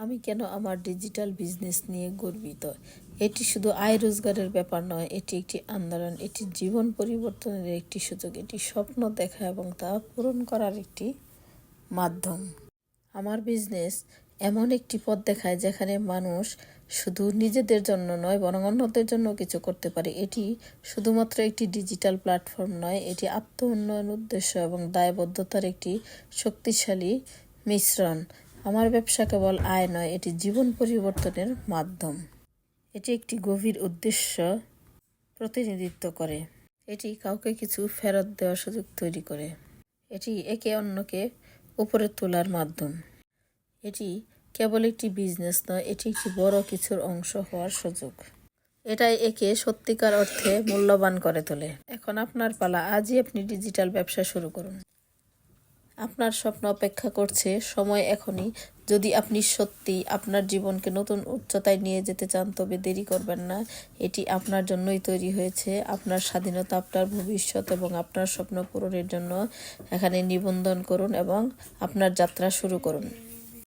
আমি কেন আমার ডিজিটাল বিজনেস নিয়ে গর্বিত। এটি শুধু আয় রোজগারের ব্যাপার নয়, এটি একটি আন্দোলন, এটি জীবন পরিবর্তনের একটি সুযোগ, এটি স্বপ্ন দেখা এবং তা পূরণ করার একটি মাধ্যম। আমার বিজনেস এমন একটি পথ দেখায় যেখানে মানুষ শুধু নিজেদের জন্য নয় বরং অন্যদের জন্য কিছু করতে পারে। এটি শুধুমাত্র একটি ডিজিটাল প্ল্যাটফর্ম নয়, এটি আত্ম উন্নয়ন, উদ্দেশ্য এবং দায়বদ্ধতার একটি শক্তিশালী মিশ্রণ। আমার ব্যবসা কেবল আয় নয়, এটি জীবন পরিবর্তনের মাধ্যম। এটি একটি গভীর উদ্দেশ্য প্রতিনিধিত্ব করে। এটি কাউকে কিছু ফেরত দেওয়ার সুযোগ তৈরি করে। এটি একে অন্যকে উপরে তোলার মাধ্যম। এটি কেবল একটি বিজনেস নয়, এটি একটি বড় কিছুর অংশ হওয়ার সুযোগ। এটাই একে সত্যিকার অর্থে মূল্যবান করে তোলে। এখন আপনার পালা, আজই আপনি ডিজিটাল ব্যবসা শুরু করুন। আপনার স্বপ্ন অপেক্ষা করছে, সময় এখনই। যদি আপনি সত্যি আপনার জীবনকে নতুন উচ্চতায় নিয়ে যেতে চান তবে দেরি করবেন না। এটি আপনার জন্যই তৈরি হয়েছে। আপনার স্বাধীনতা, আপনার ভবিষ্যৎ এবং আপনার স্বপ্ন পূরণের জন্য এখানে নিবন্ধন করুন এবং আপনার যাত্রা শুরু করুন।